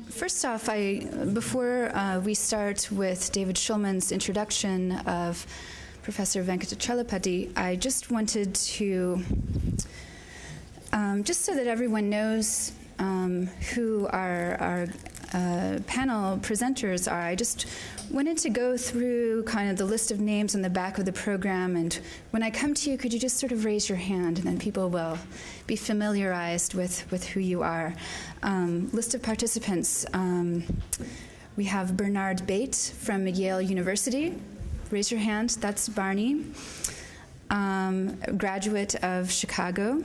First off, before we start with David Shulman's introduction of Professor Venkatachalapathy, I just wanted to, just so that everyone knows who our panel presenters are, I just wanted to go through kind of the list of names on the back of the program, and when I come to you, could you just sort of raise your hand, and then people will be familiarized with who you are. List of participants. We have Bernard Bate from Yale University. Raise your hand. That's Barney. A graduate of Chicago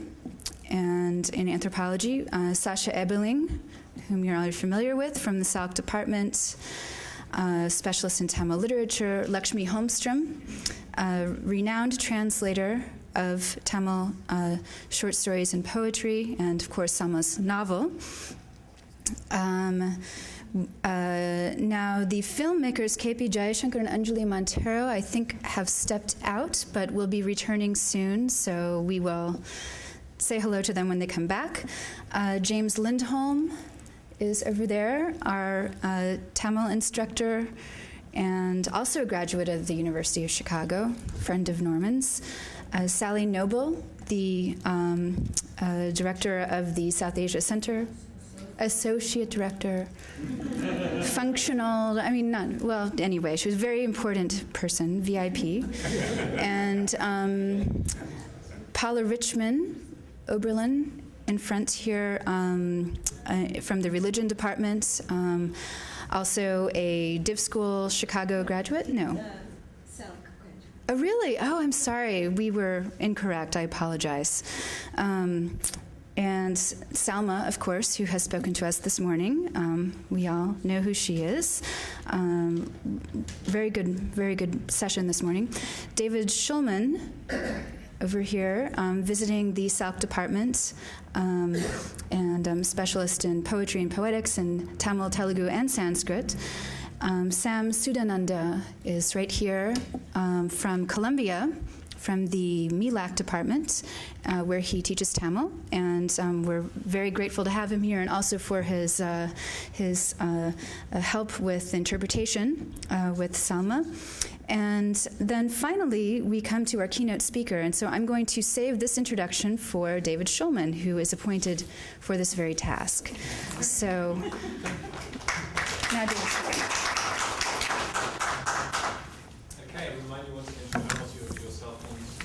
and in anthropology. Sasha Ebeling, whom you're already familiar with, from the SALC department. Specialist in Tamil literature. Lakshmi Holmstrom, a renowned translator of Tamil short stories and poetry, and of course Salma's novel. Now the filmmakers K.P. Jayashankar and Anjali Montero, I think, have stepped out, but will be returning soon, so we will say hello to them when they come back. James Lindholm is over there, our Tamil instructor, and also a graduate of the University of Chicago, friend of Norman's. Sally Noble, the director of the South Asia Center, associate director, functional, I mean, not, well, anyway, she was a very important person, VIP. And Paula Richman, Oberlin, in front here, from the religion department, also a Div School Chicago graduate? No. SALC graduate. Oh, really? Oh, I'm sorry. We were incorrect. I apologize. And Salma, of course, who has spoken to us this morning. We all know who she is. Very good session this morning. David Shulman, over here, visiting the SALC department, and specialist in poetry and poetics in Tamil, Telugu, and Sanskrit. Sam Sudananda is right here from Columbia, from the MELAC department, where he teaches Tamil, and we're very grateful to have him here, and also for his help with interpretation with Salma. And then finally, we come to our keynote speaker, and so I'm going to save this introduction for David Shulman, who is appointed for this very task. So, now David. Okay, remind you once again to introduce yourself, please.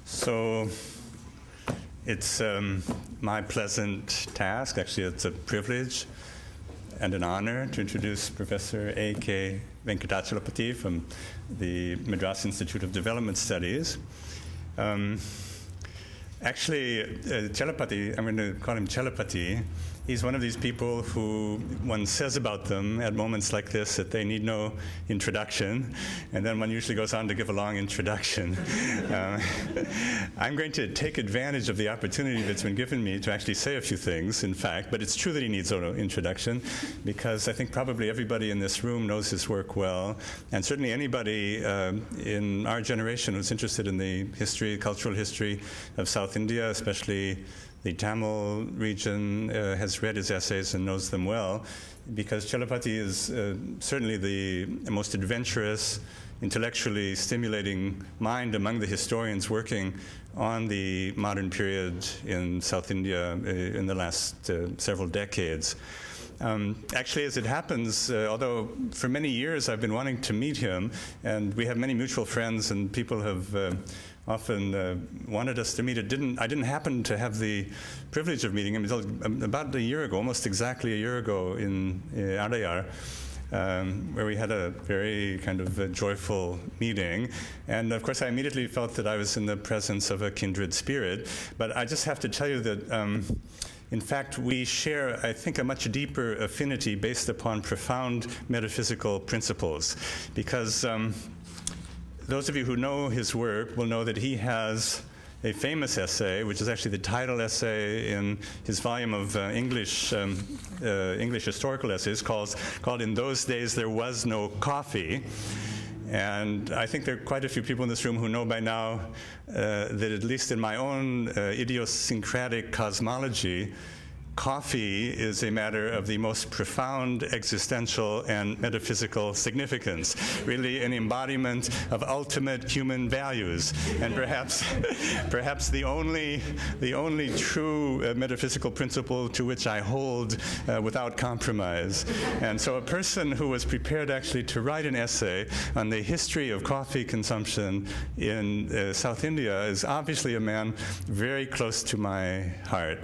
So, it's my pleasant task, actually it's a privilege and an honor to introduce Professor A.K. Venkatachalapathy from the Madras Institute of Development Studies. Actually, Chalapathy, I'm going to call him Chalapathy. He's one of these people who one says about them at moments like this that they need no introduction, and then one usually goes on to give a long introduction. I'm going to take advantage of the opportunity that's been given me to actually say a few things, in fact, but it's true that he needs no introduction, because I think probably everybody in this room knows his work well, and certainly anybody in our generation who's interested in the history, cultural history of South India, especially the Tamil region, has read his essays and knows them well, because Chalapathy is certainly the most adventurous, intellectually stimulating mind among the historians working on the modern period in South India in the last several decades. Actually, as it happens, although for many years I've been wanting to meet him, and we have many mutual friends, and people have often wanted us to meet. I didn't happen to have the privilege of meeting him until about a year ago, almost exactly a year ago in Adayar, where we had a very kind of joyful meeting. And of course, I immediately felt that I was in the presence of a kindred spirit. But I just have to tell you that in fact, we share, I think, a much deeper affinity based upon profound metaphysical principles, because those of you who know his work will know that he has a famous essay, which is actually the title essay in his volume of English historical essays, called "In Those Days There Was No Coffee." And I think there are quite a few people in this room who know by now that at least in my own idiosyncratic cosmology, coffee is a matter of the most profound existential and metaphysical significance, really an embodiment of ultimate human values, and perhaps the only true metaphysical principle to which I hold without compromise. And so a person who was prepared actually to write an essay on the history of coffee consumption in South India is obviously a man very close to my heart.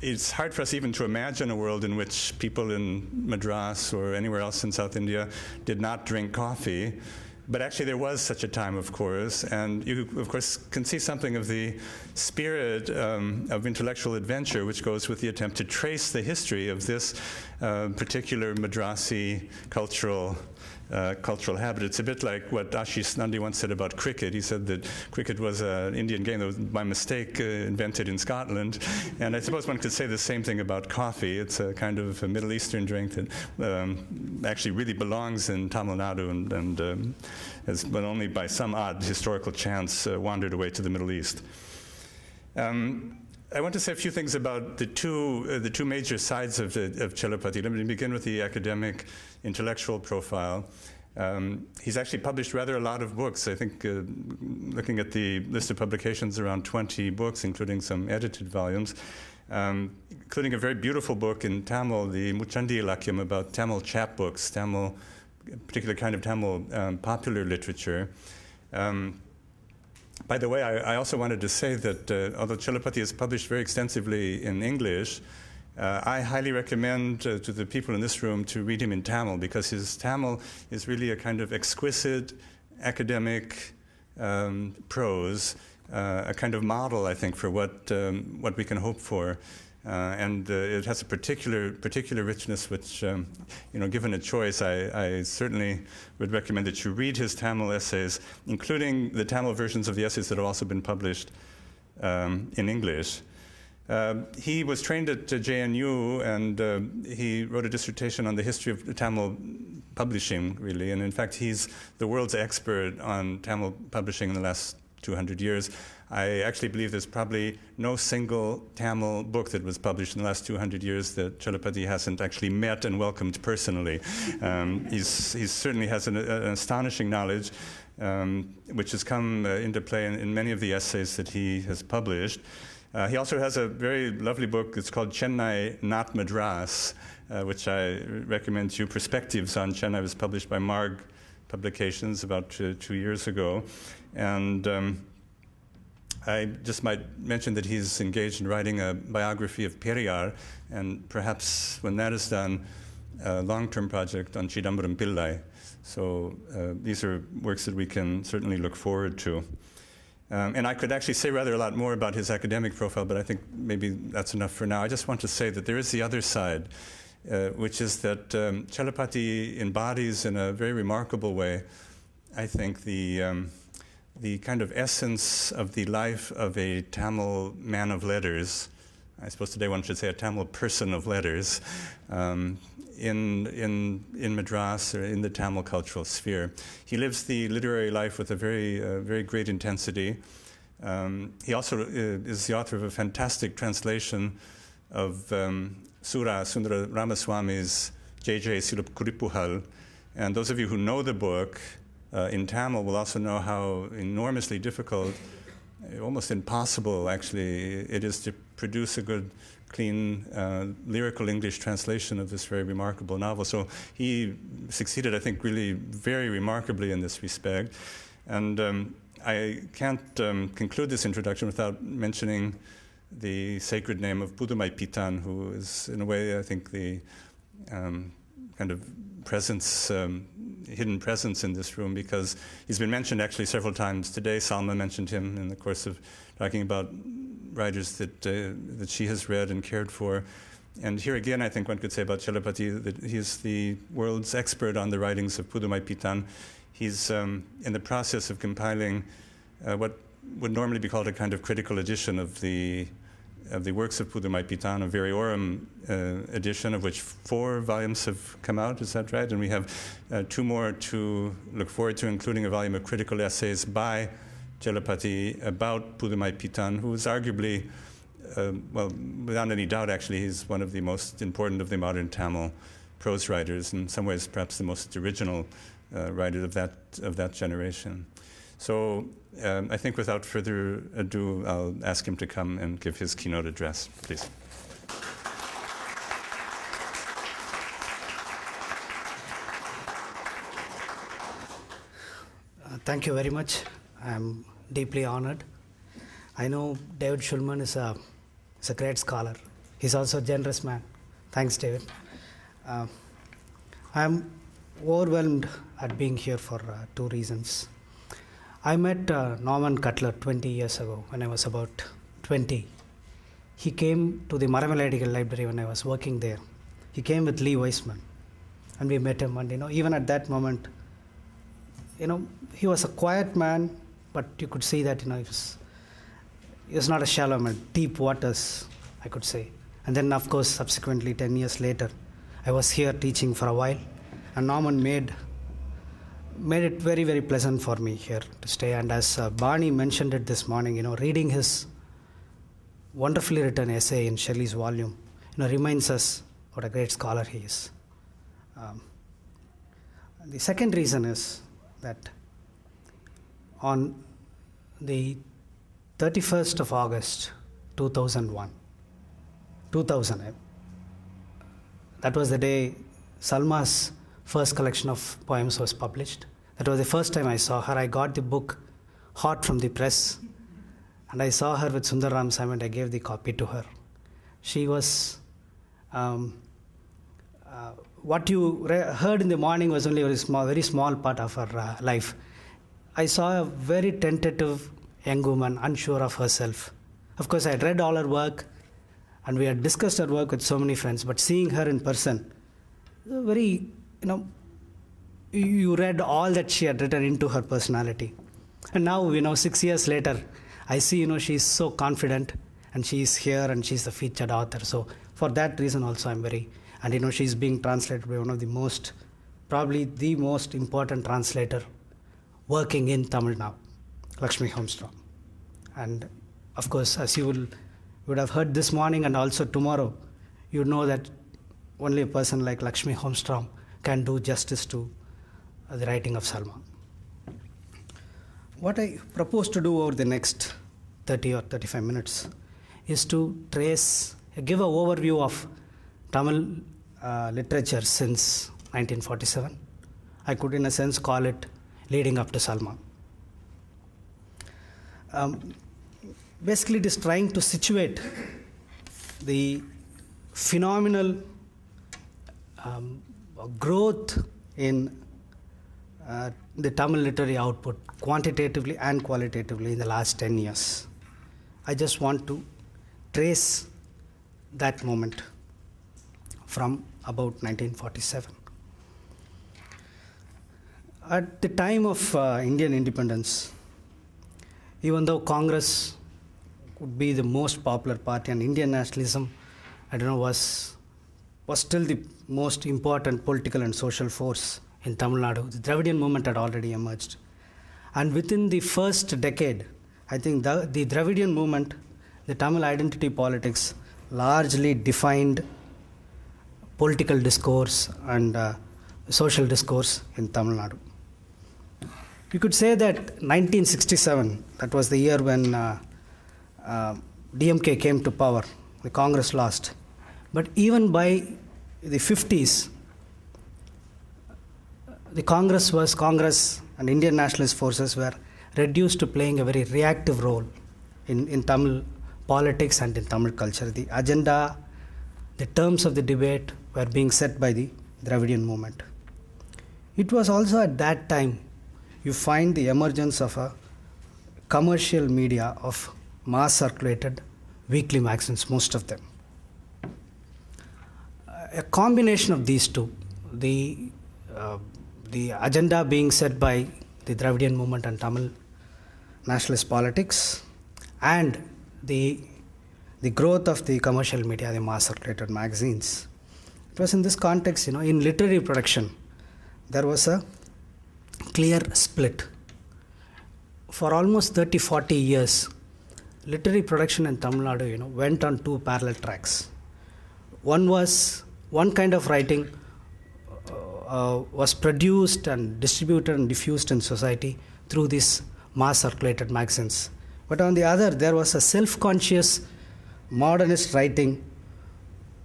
It's hard for us even to imagine a world in which people in Madras or anywhere else in South India did not drink coffee. But actually there was such a time, of course, and you, of course, can see something of the spirit of intellectual adventure which goes with the attempt to trace the history of this particular Madrasi cultural habit. It's a bit like what Ashish Nandi once said about cricket. He said that cricket was an Indian game that was by mistake invented in Scotland. And I suppose one could say the same thing about coffee. It's a kind of a Middle Eastern drink that actually really belongs in Tamil Nadu and has, but only by some odd historical chance, wandered away to the Middle East. I want to say a few things about the two major sides of Chalapathy. Let me begin with the academic intellectual profile. He's actually published rather a lot of books. I think looking at the list of publications, around 20 books, including some edited volumes, including a very beautiful book in Tamil, the Muchandi Ilakyam, about Tamil chapbooks, Tamil, a particular kind of Tamil popular literature. By the way, I also wanted to say that although Chalapathy is published very extensively in English, I highly recommend to the people in this room to read him in Tamil, because his Tamil is really a kind of exquisite academic prose, a kind of model, I think, for what we can hope for. And it has a particular richness which, given a choice, I certainly would recommend that you read his Tamil essays, including the Tamil versions of the essays that have also been published in English. He was trained at JNU, and he wrote a dissertation on the history of Tamil publishing, really. And in fact, he's the world's expert on Tamil publishing in the last 200 years. I actually believe there's probably no single Tamil book that was published in the last 200 years that Chalapathy hasn't actually met and welcomed personally. He certainly has an astonishing knowledge, which has come into play in many of the essays that he has published. He also has a very lovely book. It's called Chennai, Not Madras, which I recommend to you. Perspectives on Chennai. It was published by Marg Publications about 2 years ago. And I just might mention that he's engaged in writing a biography of Periyar, and perhaps when that is done, a long-term project on Chidambaram Pillai. So these are works that we can certainly look forward to. And I could actually say rather a lot more about his academic profile, but I think maybe that's enough for now. I just want to say that there is the other side, which is that Chalapathy embodies in a very remarkable way, I think, the kind of essence of the life of a Tamil man of letters. I suppose today one should say a Tamil person of letters in Madras, or in the Tamil cultural sphere. He lives the literary life with a very great intensity. He also is the author of a fantastic translation of Sundara Ramaswamy's J.J. Silup Kuripuhal. And those of you who know the book in Tamil will also know how enormously difficult, almost impossible actually, it is to produce a good, clean, lyrical English translation of this very remarkable novel. So he succeeded, I think, really very remarkably in this respect. And I can't conclude this introduction without mentioning the sacred name of Pudumai Pitan, who is, in a way, I think, the kind of presence, hidden presence in this room, because he's been mentioned actually several times today. Salma mentioned him in the course of talking about writers that she has read and cared for. And here again, I think one could say about Chalapathy that he's the world's expert on the writings of Pudumai Pitan. He's in the process of compiling what would normally be called a kind of critical edition of the works of Pudumai Pitan, a variorum edition, of which 4 volumes have come out. Is that right? And we have 2 more to look forward to, including a volume of critical essays by Chalapathy about Pudumai Pitan, who is arguably well, without any doubt, actually, he's one of the most important of the modern Tamil prose writers, in some ways perhaps the most original writer of that generation. So I think without further ado, I'll ask him to come and give his keynote address, please. Thank you very much. I'm deeply honored. I know David Shulman is a great scholar. He's also a generous man. Thanks, David. I'm overwhelmed at being here for two reasons. I met Norman Cutler 20 years ago when I was about 20. He came to the Maramalaedigal Library when I was working there. He came with Lee Weissman, and we met him. And even at that moment, he was a quiet man, but you could see that he was not a shallow man, deep waters, I could say. And then, of course, subsequently, 10 years later, I was here teaching for a while, and Norman made it very, very pleasant for me here to stay. And as Barney mentioned it this morning, reading his wonderfully written essay in Shelley's volume, reminds us what a great scholar he is. The second reason is that on the 31st of August, 2000, that was the day Salma's first collection of poems was published. That was the first time I saw her. I got the book hot from the press, and I saw her with Sundar Ramaswamy, and I gave the copy to her. She was, what you heard in the morning was only a very small part of her life. I saw a very tentative young woman, unsure of herself. Of course, I had read all her work, and we had discussed her work with so many friends, but seeing her in person, very, you read all that she had written into her personality. And now, 6 years later, I see, she's so confident, and she's here, and she's the featured author. So for that reason also, I'm very, and she's being translated by one of the most, probably the most important translator working in Tamil now, Lakshmi Holmstrom. And of course, as you would have heard this morning and also tomorrow, you know that only a person like Lakshmi Holmstrom can do justice to the writing of Salma. What I propose to do over the next 30 or 35 minutes is to give an overview of Tamil literature since 1947. I could, in a sense, call it leading up to Salma. Basically, it is trying to situate the phenomenal growth in the Tamil literary output, quantitatively and qualitatively, in the last 10 years. I just want to trace that moment from about 1947. At the time of Indian independence, even though Congress would be the most popular party and Indian nationalism, was still the most important political and social force in Tamil Nadu, the Dravidian movement had already emerged. And within the first decade, I think the Dravidian movement, the Tamil identity politics, largely defined political discourse and social discourse in Tamil Nadu. You could say that 1967, that was the year when DMK came to power, the Congress lost. But even by the 50s, the Congress and Indian nationalist forces were reduced to playing a very reactive role in Tamil politics and in Tamil culture. The agenda, the terms of the debate were being set by the Dravidian movement. It was also at that time you find the emergence of a commercial media of mass circulated weekly magazines, most of them. A combination of these two, the agenda being set by the Dravidian movement and Tamil nationalist politics, and the growth of the commercial media, the mass circulated magazines. It was in this context, in literary production, there was a clear split. For almost 30-40 years, literary production in Tamil Nadu, went on two parallel tracks. One kind of writing was produced and distributed and diffused in society through these mass circulated magazines. But on the other, there was a self-conscious modernist writing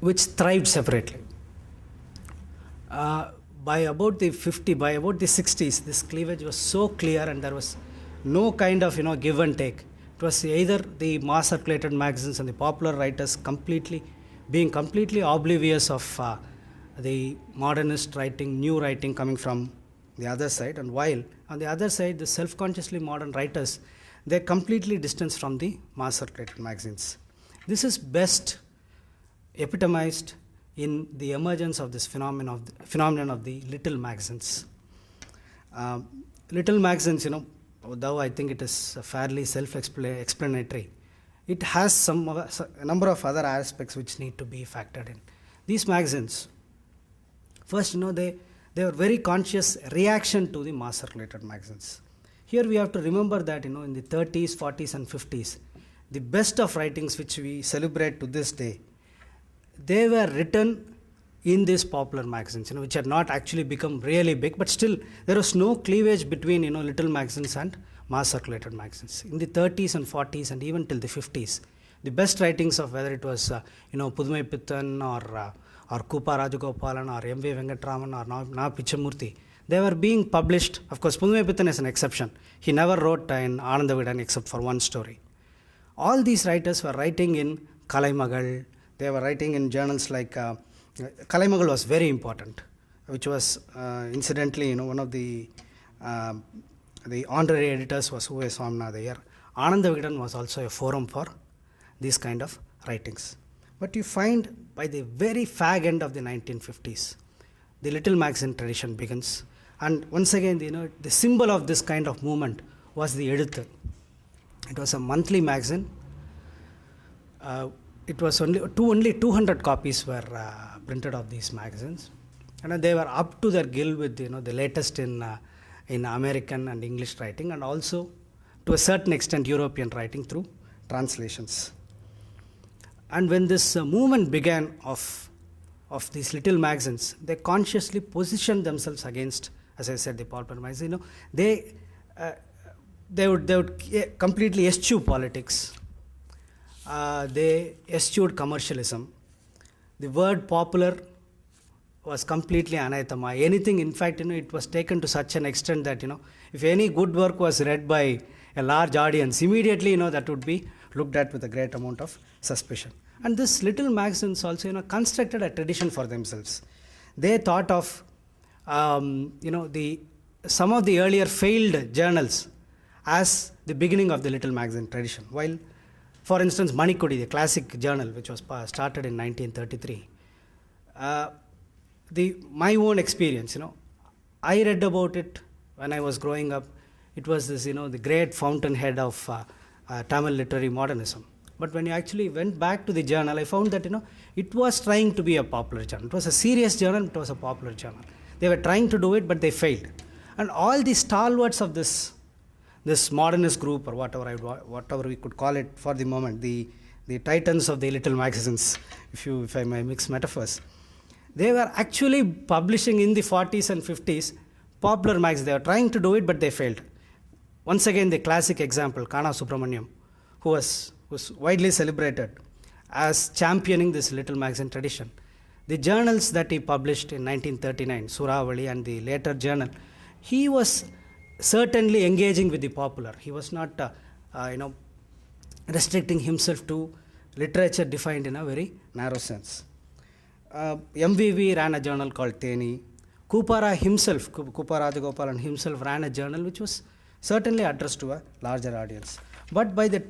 which thrived separately. By about the 60s, this cleavage was so clear and there was no kind of give and take. It was either the mass circulated magazines and the popular writers being completely oblivious of the modernist writing, new writing coming from the other side, and while on the other side, the self-consciously modern writers, they're completely distanced from the mass circulated magazines. This is best epitomized in the emergence of this phenomenon of the little magazines. Little magazines, though I think it is fairly self-explanatory, it has a number of other aspects which need to be factored in. These magazines, first, they were very conscious reaction to the mass circulated magazines. Here we have to remember that, in the 30s, 40s and 50s, the best of writings which we celebrate to this day, they were written in these popular magazines, which had not actually become really big, but still there was no cleavage between, little magazines and mass circulated magazines. In the 30s and 40s and even till the 50s, the best writings of whether it was, Pudumai Pittan or Kupa Rajagopalan or M.V. Venkataraman or Na Pichamurthy, they were being published. Of course, Pudumai Pittan is an exception. He never wrote in Anandavidan except for one story. All these writers were writing in Kalaimagal. They were writing in journals like Kalaimagal was very important, which was incidentally, one of the honorary editors was U.S. Salma there. Anandavidan was also a forum for these kind of writings. But you find by the very fag end of the 1950s, the little magazine tradition begins. And once again, the symbol of this kind of movement was the Editor. It was a monthly magazine. It was only 200 copies were printed of these magazines, and they were up to their gill with the latest in American and English writing, and also to a certain extent European writing through translations. And when this movement began of these little magazines, they consciously positioned themselves against, as I said, the popular magazine. They would completely eschew politics. They eschewed commercialism. The word popular was completely anathema. Anything, in fact, it was taken to such an extent that, if any good work was read by a large audience, immediately, that would be looked at with a great amount of suspicion. And this little magazines also, constructed a tradition for themselves. They thought of, some of the earlier failed journals as the beginning of the little magazine tradition. While, for instance, Manikudi, the classic journal, which was started in 1933, my own experience, I read about it when I was growing up. It was this, the great fountainhead of Tamil literary modernism. But when you actually went back to the journal, I found that, it was trying to be a popular journal. It was a serious journal, it was a popular journal. They were trying to do it, but they failed. And all the stalwarts of this modernist group, or whatever we could call it for the moment, the titans of the little magazines, if I may mix metaphors, they were actually publishing in the 40s and 50s popular magazines. They were trying to do it, but they failed. Once again, the classic example, Kana Subramaniam, who was widely celebrated as championing this little magazine tradition. The journals that he published in 1939, Suravali and the later journal, he was certainly engaging with the popular. He was not, restricting himself to literature defined in a very narrow sense. MVV ran a journal called Teni. Kupara himself, Kupa Rajagopalan himself ran a journal which was certainly addressed to a larger audience. But by the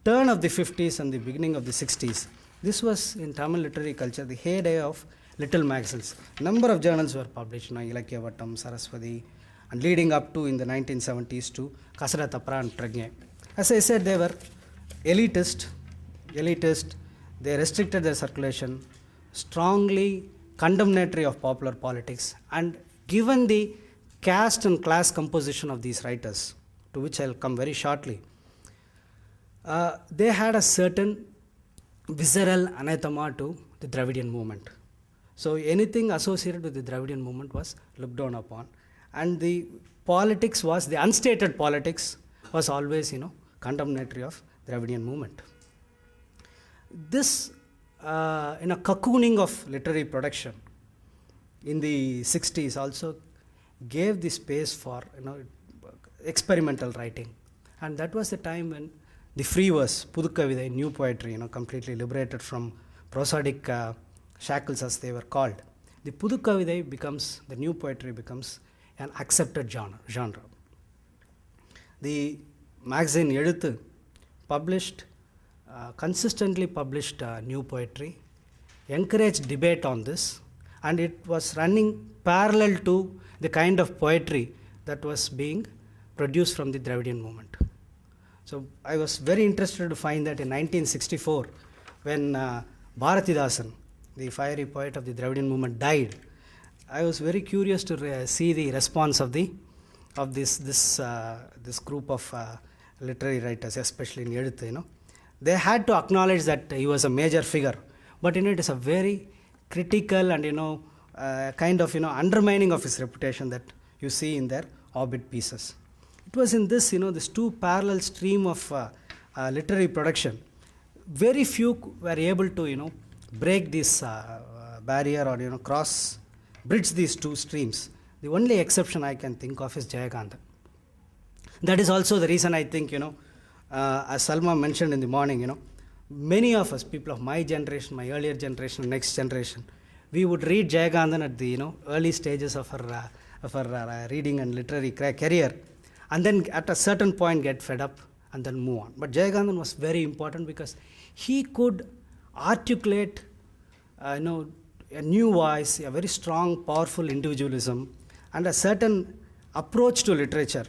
turn of the 50s and the beginning of the 60s, this was in Tamil literary culture the heyday of little magazines. Number of journals were published, Ilakya Vattam, Saraswati, and leading up to in the 1970s to Kasara Tapra and Pragne. As I said, they were elitist, they restricted their circulation, strongly condemnatory of popular politics, and given the caste and class composition of these writers, to which I'll come very shortly, they had a certain visceral anathema to the Dravidian movement. So anything associated with the Dravidian movement was looked down upon, and the politics was, the unstated politics was always, condemnatory of Dravidian movement. This, cocooning of literary production in the 60s also gave the space for, experimental writing, and that was the time when the free verse, Pudukavithai, new poetry, completely liberated from prosodic shackles as they were called. The Pudukavithai becomes, the new poetry becomes an accepted genre. The magazine Eduthu published, consistently published new poetry, encouraged debate on this, and it was running parallel to the kind of poetry that was being produced from the Dravidian movement. So I was very interested to find that in 1964, when Bharatidasan, the fiery poet of the Dravidian movement, died, I was very curious to see the response of this group of literary writers, especially in Eduthu. They had to acknowledge that he was a major figure, but it is a very critical and kind of undermining of his reputation that you see in their obit pieces. It was in this this two parallel stream of literary production. Very few were able to break this barrier or bridge these two streams. The only exception I can think of is Jayakanthan. That is also the reason I think as Salma mentioned in the morning, many of us, people of my generation, my earlier generation, next generation, we would read Jayakanthan at the early stages of our reading and literary career, and then at a certain point get fed up and then move on. But Jayakanthan was very important because he could articulate a new voice, a very strong, powerful individualism, and a certain approach to literature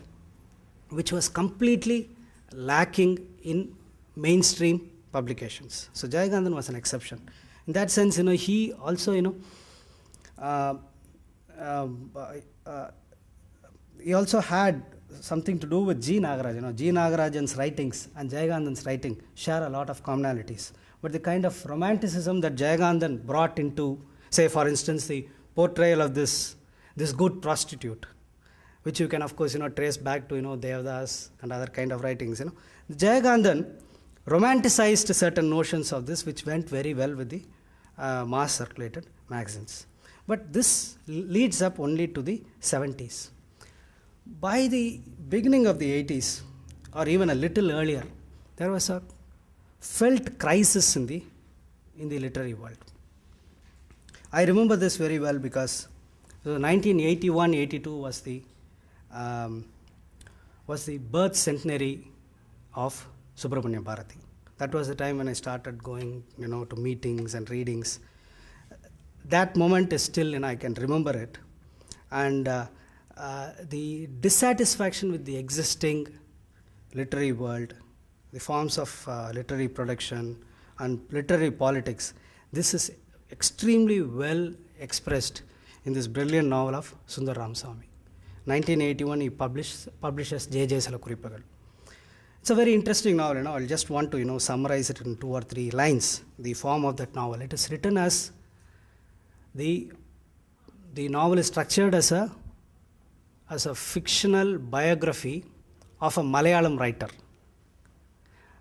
which was completely lacking in mainstream publications. So Jayakanthan was an exception. In that sense, he also, he also had something to do with G. Nagarajan. G. Nagarajan's writings and Jayakanthan's writing share a lot of commonalities. But the kind of romanticism that Jayakanthan brought into, say, for instance, the portrayal of this good prostitute, which you can, of course, trace back to, Devdas and other kind of writings. Jayakanthan romanticized certain notions of this, which went very well with the mass circulated magazines. But this leads up only to the 70s. By the beginning of the 80s, or even a little earlier, there was a felt crisis in the literary world. I remember this very well because 1981-82 was the birth centenary of Subramanya Bharati. That was the time when I started going, to meetings and readings. That moment is still, I can remember it. And the dissatisfaction with the existing literary world, the forms of literary production and literary politics, this is extremely well expressed in this brilliant novel of Sundar Ramaswamy. 1981, he publishes J. Kuripagal. It's a very interesting novel. I'll just want to summarize it in 2 or 3 lines. The form of that novel. It is written as the novel is structured as a fictional biography of a Malayalam writer,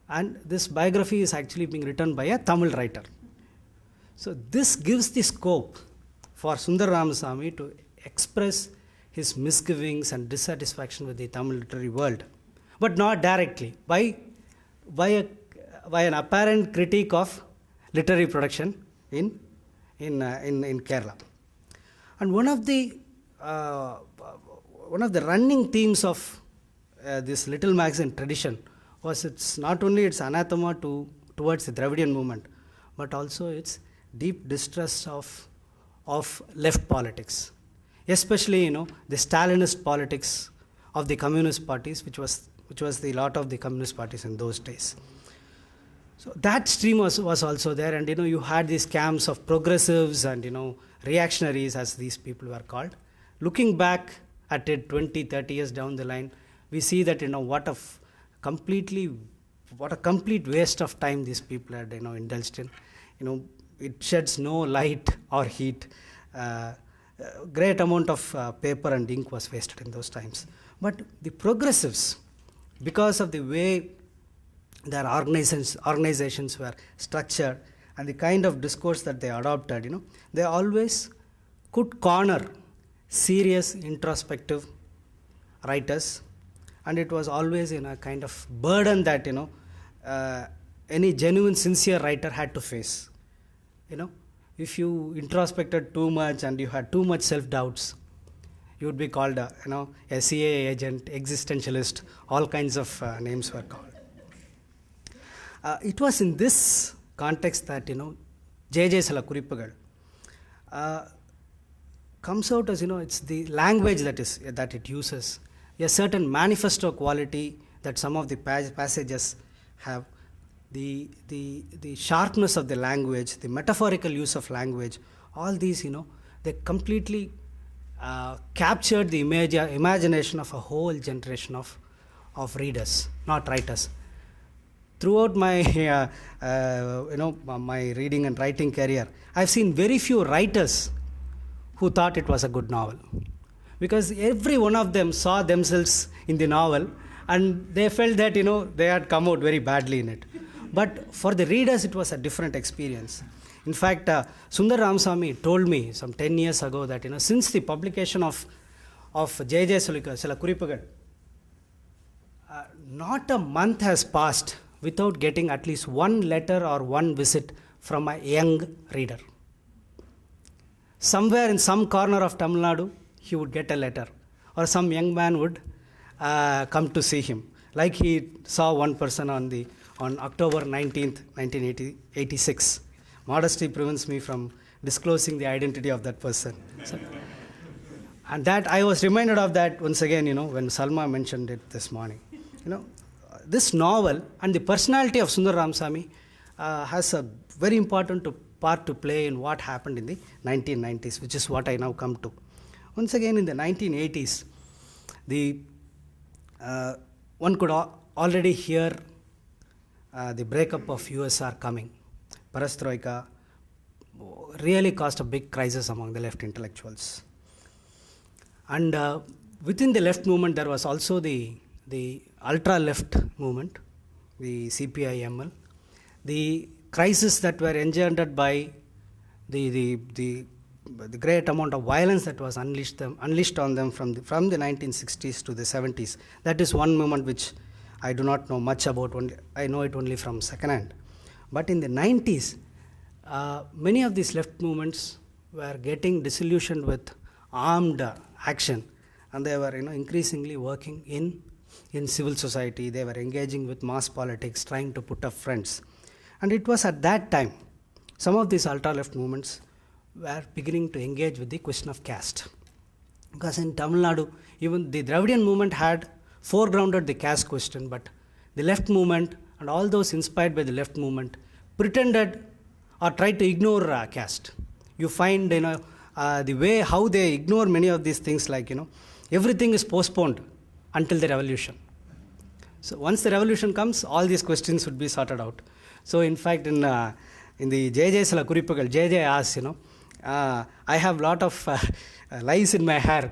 and this biography is actually being written by a Tamil writer. So this gives the scope for Sundar Ramaswamy to express his misgivings and dissatisfaction with the Tamil literary world, but not directly, by an apparent critique of literary production in Kerala. And one of the running themes of this little magazine tradition was it's not only its anathema towards the Dravidian movement, but also its deep distrust of left politics, especially the Stalinist politics of the communist parties, which was the lot of the communist parties in those days. So that stream was also there, and you had these camps of progressives and reactionaries, as these people were called. Looking back at it 20-30 years down the line, we see that what a completely what a complete waste of time these people had, indulged in. It sheds no light or heat. Great amount of paper and ink was wasted in those times. But the progressives, because of the way their organizations were structured and the kind of discourse that they adopted, they always could corner serious, introspective writers, and it was always a kind of burden that any genuine, sincere writer had to face. If you introspected too much and you had too much self-doubts, you would be called a CIA agent, existentialist, all kinds of names were called. It was in this context that J.J. Sala Kuripugal comes out as it's the language that it uses, a certain manifesto quality that some of the passages have, the sharpness of the language, the metaphorical use of language, all these they completely captured the imagination of a whole generation of readers, not writers. Throughout my my reading and writing career, I've seen very few writers who thought it was a good novel, because every one of them saw themselves in the novel and they felt that they had come out very badly in it. But for the readers, it was a different experience. In fact, Sundar Ramasamy told me some 10 years ago that since the publication of J.J. Sala Kuripugal, not a month has passed without getting at least one letter or one visit from a young reader. Somewhere in some corner of Tamil Nadu, he would get a letter, or some young man would come to see him. Like he saw one person on October 19th, 1986. Modesty prevents me from disclosing the identity of that person. And that I was reminded of that once again, when Salma mentioned it this morning. This novel and the personality of Sundar Ramasamy has a very important part to play in what happened in the 1990s, which is what I now come to. Once again, in the 1980s, one could already hear the breakup of USSR coming. Perestroika really caused a big crisis among the left intellectuals. And within the left movement, there was also the ultra-left movement, the CPI-ML, the crisis that were engendered by the great amount of violence that was unleashed on them from the 1960s to the 70s. That is one movement which I do not know much about. I know it only from secondhand. But in the 90s, many of these left movements were getting disillusioned with armed action, and they were increasingly working in civil society. They were engaging with mass politics, trying to put up fronts. And it was at that time some of these ultra-left movements were beginning to engage with the question of caste. Because in Tamil Nadu, even the Dravidian movement had foregrounded the caste question, but the left movement and all those inspired by the left movement pretended or tried to ignore caste. You find the way how they ignore many of these things, like everything is postponed until the revolution. So once the revolution comes, all these questions would be sorted out. So in fact, in the J.J. Sala Kuripugal, J.J. asks, I have a lot of lice in my hair.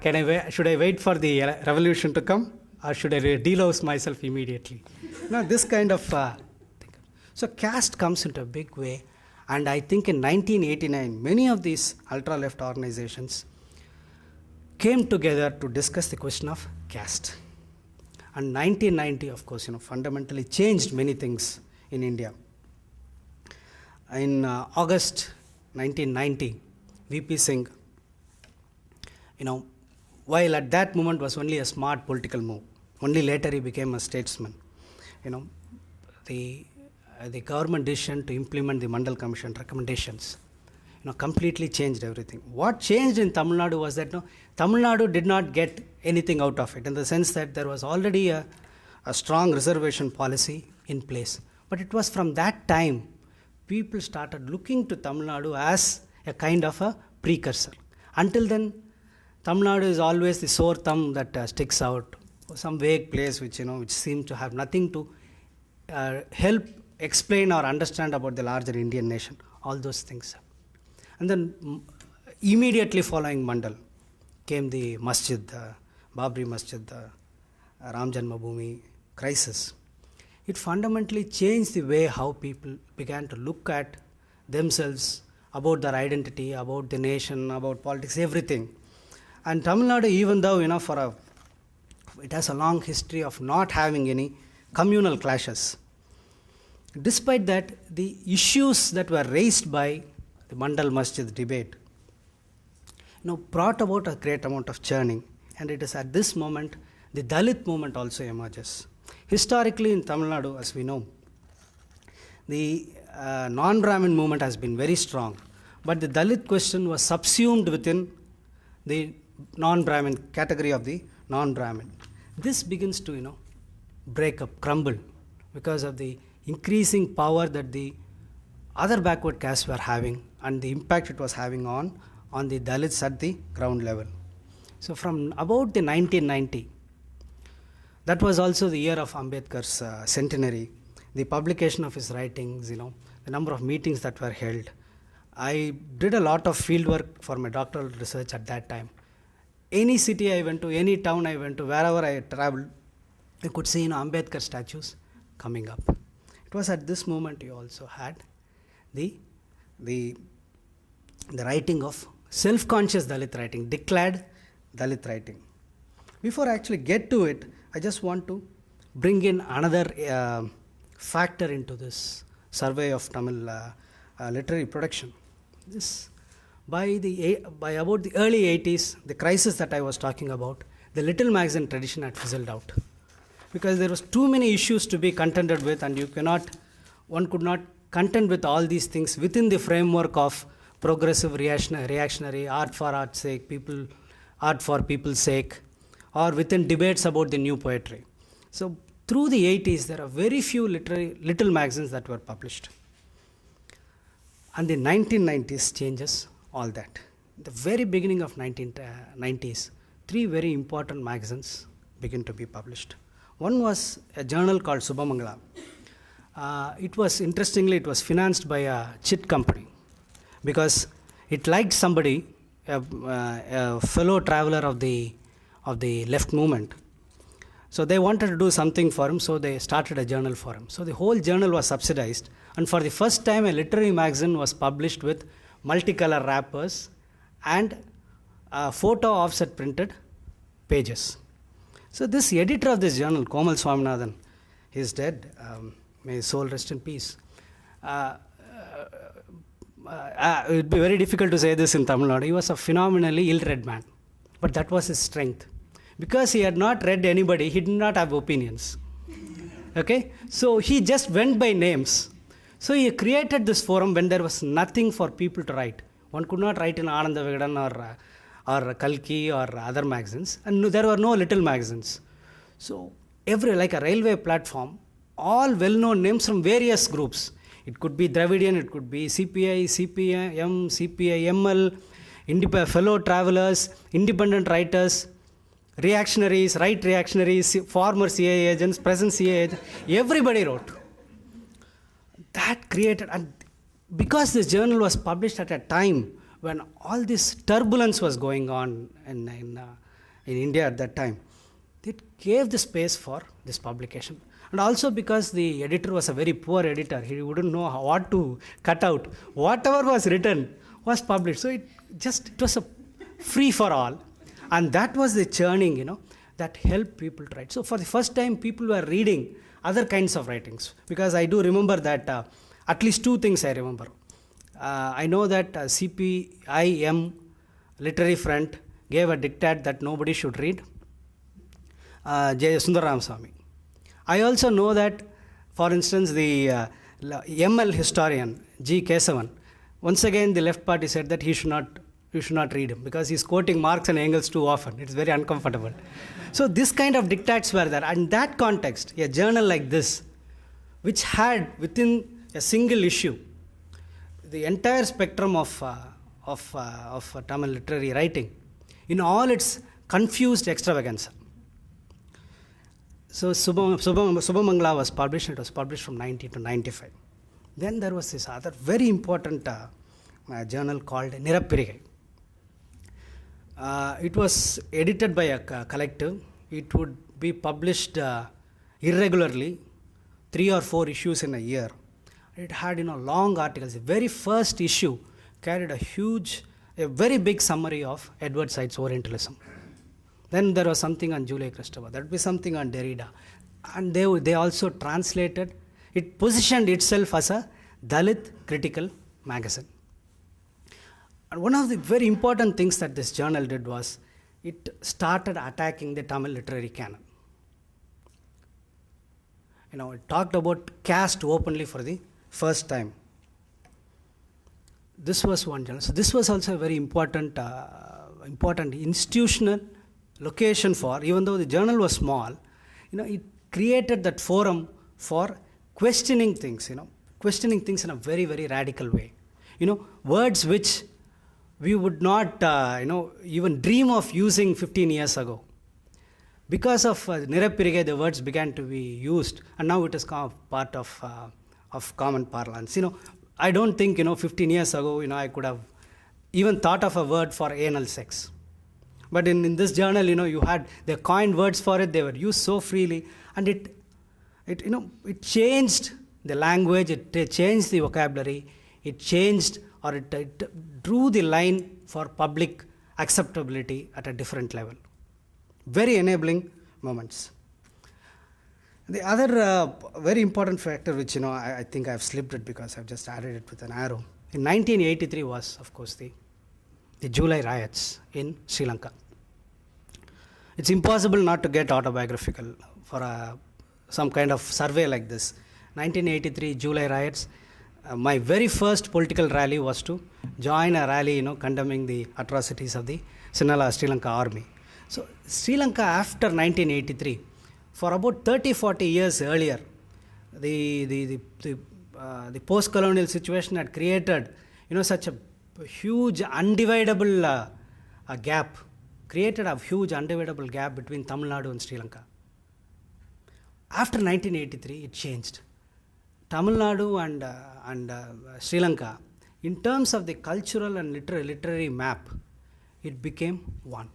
Should I wait for the revolution to come, or should I delouse myself immediately? This kind of thing. So caste comes into a big way, and I think in 1989, many of these ultra-left organizations came together to discuss the question of caste. And 1990, of course, fundamentally changed many things in India. In August 1990, V.P. Singh, while at that moment was only a smart political move, only later he became a statesman. The government decision to implement the Mandal Commission recommendations, completely changed everything. What changed in Tamil Nadu was that Tamil Nadu did not get anything out of it, in the sense that there was already a strong reservation policy in place. But it was from that time people started looking to Tamil Nadu as a kind of a precursor. Until then, Tamil Nadu is always the sore thumb that sticks out, some vague place which seemed to have nothing to help explain or understand about the larger Indian nation, all those things. And then immediately following Mandal came the Masjid, Babri Masjid, Ram Janmabhoomi crisis. It fundamentally changed the way how people began to look at themselves, about their identity, about the nation, about politics, everything. And Tamil Nadu, even though, it has a long history of not having any communal clashes. Despite that, the issues that were raised by the Mandal Masjid debate, brought about a great amount of churning. And it is at this moment, the Dalit movement also emerges. Historically in Tamil Nadu, as we know, the non-Brahmin movement has been very strong. But the Dalit question was subsumed within the non-Brahmin category of the non-Brahmin. This begins to, break up, crumble, because of the increasing power that the other backward castes were having and the impact it was having on the Dalits at the ground level. So from about the 1990, that was also the year of Ambedkar's centenary, the publication of his writings, the number of meetings that were held. I did a lot of field work for my doctoral research at that time. Any city I went to, any town I went to, wherever I traveled, I could see Ambedkar statues coming up. It was at this moment you also had the writing of self-conscious Dalit writing, declared Dalit writing. Before I actually get to it, I just want to bring in another factor into this survey of Tamil literary production. By about the early 80s, the crisis that I was talking about, the little magazine tradition had fizzled out. Because there was too many issues to be contended with, and one could not contend with all these things within the framework of progressive reactionary, art for art's sake, art for people's sake, or within debates about the new poetry. So through the 80s, there are very few little magazines that were published. And the 1990s changes all that. The very beginning of 1990s, three very important magazines begin to be published. One was a journal called Subhamangala. It was financed by a chit company because it liked somebody, a fellow traveler of the left movement. So they wanted to do something for him, so they started a journal for him. So the whole journal was subsidized, and for the first time a literary magazine was published with multicolor wrappers and photo offset printed pages. So this editor of this journal, Komal Swaminathan, he is dead, may his soul rest in peace. It would be very difficult to say this in Tamil Nadu. He was a phenomenally ill-read man, but that was his strength. Because he had not read anybody, he did not have opinions. Okay? So he just went by names. So he created this forum when there was nothing for people to write. One could not write in Ananda Vigadan or Kalki or other magazines, and there were no little magazines. So like a railway platform, all well-known names from various groups. It could be Dravidian, it could be CPI, CPM, CPI-ML, fellow travelers, independent writers, reactionaries, right reactionaries, former CA agents, present CA agents, everybody wrote. That created, and because this journal was published at a time when all this turbulence was going on in India at that time, it gave the space for this publication. And also because the editor was a very poor editor, he wouldn't know what to cut out. Whatever was written was published. So it was a free for all. And that was the churning, that helped people to write. So for the first time, people were reading other kinds of writings. Because I do remember that, at least two things I remember. I know that CPIM Literary Front gave a diktat that nobody should read. J. Sundaram Swami. I also know that, for instance, the ML historian, G. Kesavan, once again the left party said that you should not read him because he's quoting Marx and Engels too often. It's very uncomfortable. So this kind of diktats were there. And in that context, a journal like this, which had within a single issue the entire spectrum of Tamil literary writing in all its confused extravaganza. So Subhamangala was published. It was published from 90 to 95. Then there was this other very important journal called Nirappirigai. It was edited by a collective. It would be published irregularly, 3 or 4 issues in a year. It had long articles. The very first issue carried a very big summary of Edward Said's Orientalism. Then there was something on Julia Kristeva. There would be something on Derrida. And they also translated. It positioned itself as a Dalit critical magazine. And one of the very important things that this journal did was it started attacking the Tamil literary canon. It talked about caste openly for the first time. This was one journal. So this was also a very important institutional location for, even though the journal was small, it created that forum for questioning things, questioning things in a very, very radical way. Words which we would not, even dream of using 15 years ago. Because of Nirappirigai, the words began to be used, and now it is part of common parlance. I don't think, 15 years ago, I could have even thought of a word for anal sex. But in this journal, they coined words for it. They were used so freely, and it changed the language. It changed the vocabulary. It changed, or it drew the line for public acceptability at a different level. Very enabling moments. The other very important factor, which I think I've slipped it because I've just added it with an arrow. In 1983 was, of course, the July riots in Sri Lanka. It's impossible not to get autobiographical for some kind of survey like this. 1983 July riots. My very first political rally was to join a rally, condemning the atrocities of the Sinhala Sri Lanka army. So Sri Lanka after 1983, for about 30-40 years earlier, the post-colonial situation had created, such a huge undividable gap, created a huge undividable gap between Tamil Nadu and Sri Lanka. After 1983, it changed. Tamil Nadu and Sri Lanka, in terms of the cultural and literary map, it became one.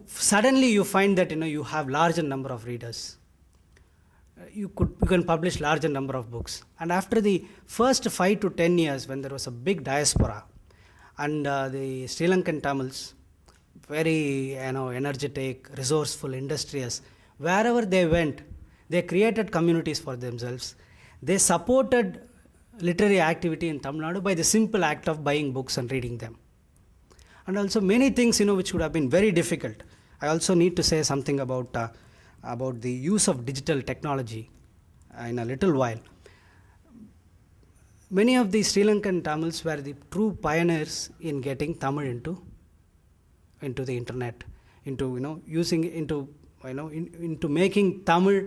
Suddenly you find that you have larger number of readers. You can publish larger number of books. And after the first 5 to 10 years, when there was a big diaspora, and the Sri Lankan Tamils, very energetic, resourceful, industrious, wherever they went, they created communities for themselves. They supported literary activity in Tamil Nadu by the simple act of buying books and reading them. And also many things, which would have been very difficult. I also need to say something about the use of digital technology in a little while. Many of the Sri Lankan Tamils were the true pioneers in getting Tamil into the internet, into making Tamil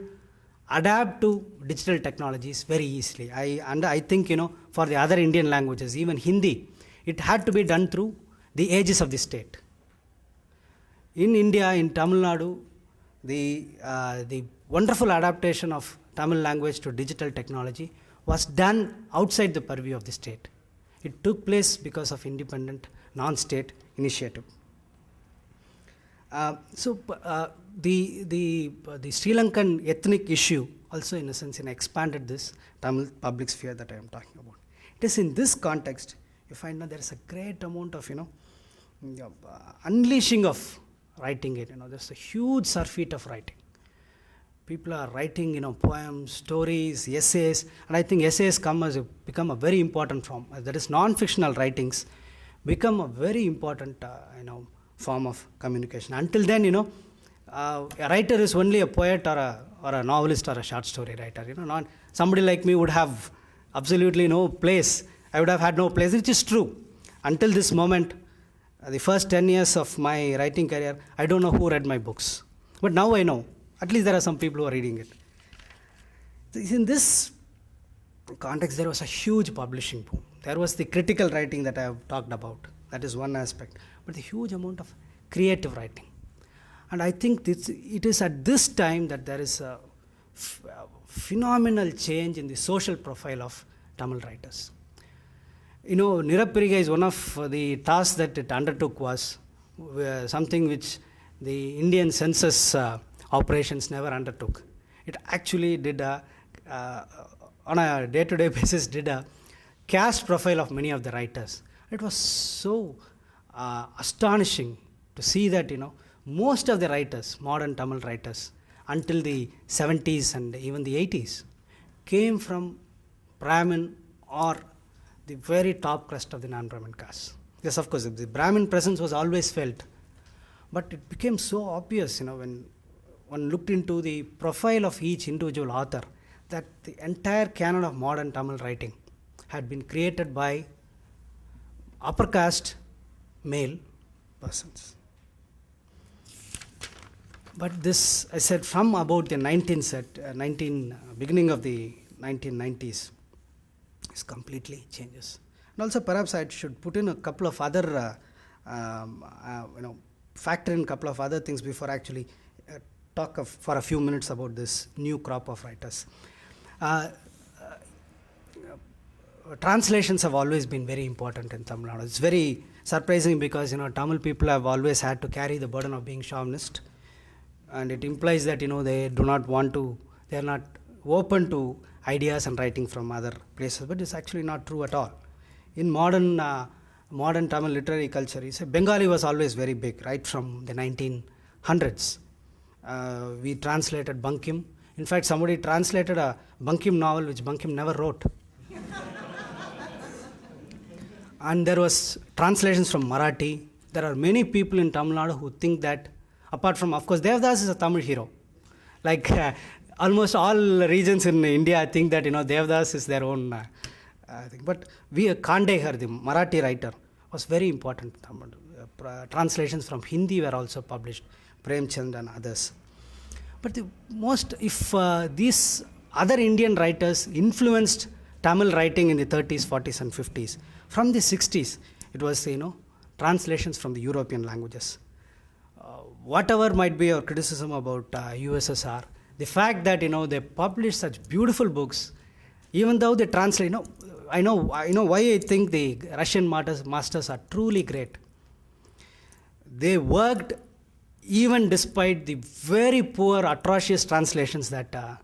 adapt to digital technologies very easily. I think, for the other Indian languages, even Hindi, it had to be done through the aegis of the state. In India, in Tamil Nadu, the wonderful adaptation of Tamil language to digital technology was done outside the purview of the state. It took place because of independent, non-state initiative. The Sri Lankan ethnic issue also, in a sense, expanded this Tamil public sphere that I am talking about. It is in this context you find that there is a great amount of unleashing of writing it. There's a huge surfeit of writing. People are writing poems, stories, essays, and I think essays become a very important form. That is, non-fictional writings become a very important form of communication. Until then, a writer is only a poet or a novelist or a short story writer. Not somebody like me would have absolutely no place. I would have had no place, which is true. Until this moment, the first 10 years of my writing career, I don't know who read my books. But now I know. At least there are some people who are reading it. In this context, there was a huge publishing boom. There was the critical writing that I have talked about. That is one aspect. But the huge amount of creative writing. And I think it is at this time that there is a phenomenal change in the social profile of Tamil writers. Nirappiriga is one of the tasks that it undertook was something which the Indian census operations never undertook. It actually did on a day-to-day basis, did a caste profile of many of the writers. It was so astonishing to see that, most of the writers, modern Tamil writers, until the 70s and even the 80s, came from Brahmin or the very top crust of the non-Brahmin caste. Yes, of course, the Brahmin presence was always felt. But it became so obvious, when one looked into the profile of each individual author, that the entire canon of modern Tamil writing had been created by upper caste male persons. But this, I said, from about the beginning of the 1990s, is completely changes. And also, perhaps I should put in a couple of other, factor in a couple of other things before actually talk for a few minutes about this new crop of writers. Translations have always been very important in Tamil Nadu. It's very surprising because, Tamil people have always had to carry the burden of being chauvinist. And it implies that, they do not want to, they are not open to ideas and writing from other places. But it's actually not true at all. In modern Tamil literary culture, Bengali was always very big, right from the 1900s. We translated Bankim. In fact, somebody translated a Bankim novel which Bankim never wrote. And there was translations from Marathi. There are many people in Tamil Nadu who think that, apart from, of course, Devdas is a Tamil hero. Like almost all regions in India think that, Devdas is their own thing. But Kandekar, the Marathi writer, was very important. Translations from Hindi were also published, Premchand and others. But if these other Indian writers influenced Tamil writing in the 30s, 40s and 50s, from the 60s, it was, translations from the European languages. Whatever might be your criticism about USSR, the fact that, they published such beautiful books, even though they translate, I know why I think the Russian masters are truly great. They worked even despite the very poor, atrocious translations that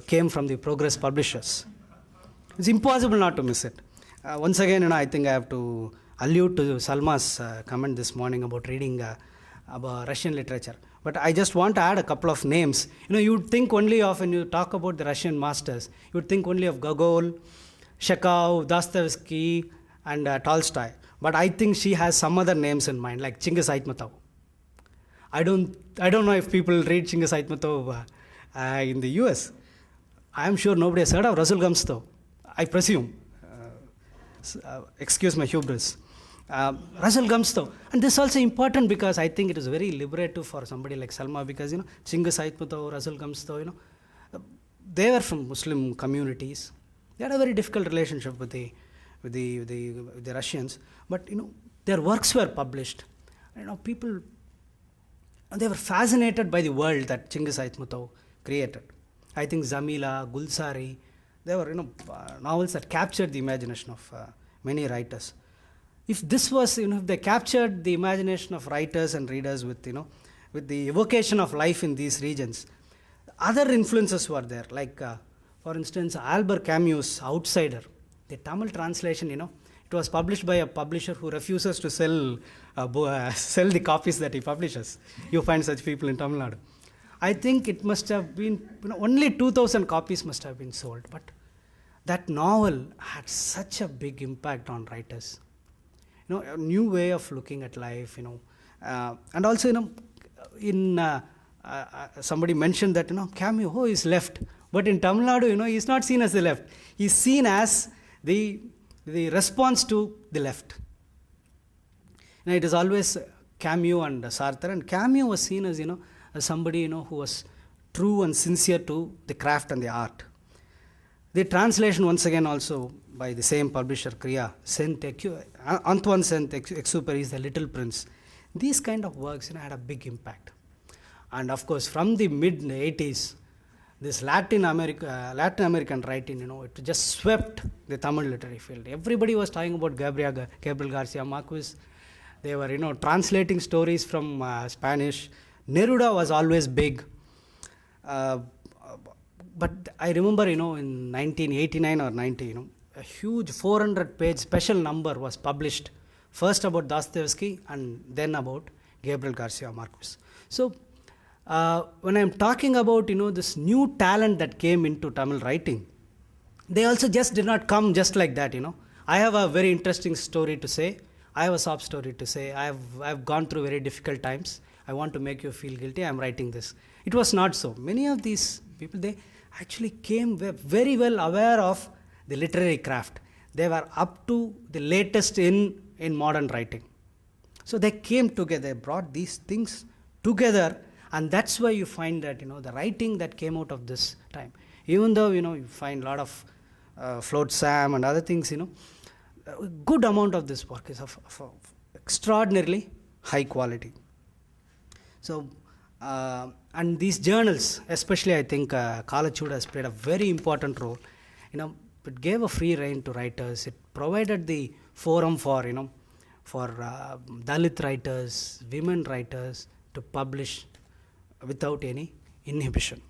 came from the Progress publishers. It's impossible not to miss it. Once again, I think I have to allude to Salma's comment this morning about reading about Russian literature. But I just want to add a couple of names. You would think only of, when you talk about the Russian masters, you would think only of Gogol, Chekhov, Dostoevsky, and Tolstoy. But I think she has some other names in mind, like Chingiz Aitmatov. I don't know if people read Chingiz Aitmatov in the US. I am sure nobody has heard of Russell Gumstow, I presume. Excuse my hubris. Russell Gumstow. And this is also important because I think it is very liberative for somebody like Salma because, Chingiz Aitmatov, Russell Gumstow, they were from Muslim communities. They had a very difficult relationship with the Russians. But, their works were published. People, they were fascinated by the world that Chingiz Aitmatov created. I think Zamila, Gulsari, they were, novels that captured the imagination of many writers. If this was, if they captured the imagination of writers and readers with, with the evocation of life in these regions, other influences were there. Like, for instance, Albert Camus' Outsider, the Tamil translation, it was published by a publisher who refuses to sell the copies that he publishes. You find such people in Tamil Nadu. I think it must have been, only 2,000 copies must have been sold. But that novel had such a big impact on writers. A new way of looking at life, and also, somebody mentioned that, Camus, is left. But in Tamil Nadu, he's not seen as the left. He's seen as the response to the left. It is always Camus and Sartre. And Camus was seen as, as somebody, who was true and sincere to the craft and the art. The translation, once again, also by the same publisher, Kriya, Antoine Saint-Exupéry's The Little Prince. These kind of works had a big impact. And of course, from the mid-80s, this Latin American writing, it just swept the Tamil literary field. Everybody was talking about Gabriel Garcia Marquez. They were, translating stories from Spanish. Neruda was always big. But I remember, in 1989 or 90, a huge 400-page special number was published, first about Dostoevsky and then about Gabriel Garcia Marquez. So, when I'm talking about, this new talent that came into Tamil writing, they also just did not come just like that, I have a very interesting story to say. I have a sob story to say. I've gone through very difficult times. I want to make you feel guilty. I'm writing this. It was not so. Many of these people, they actually came very well aware of the literary craft. They were up to the latest in modern writing. So they came together, brought these things together, and that's why you find that, the writing that came out of this time, even though, you find a lot of Float Sam and other things, a good amount of this work is of extraordinarily high quality. So, and these journals, especially I think Kalachud has played a very important role. It gave a free rein to writers. It provided the forum for, for Dalit writers, women writers to publish without any inhibition.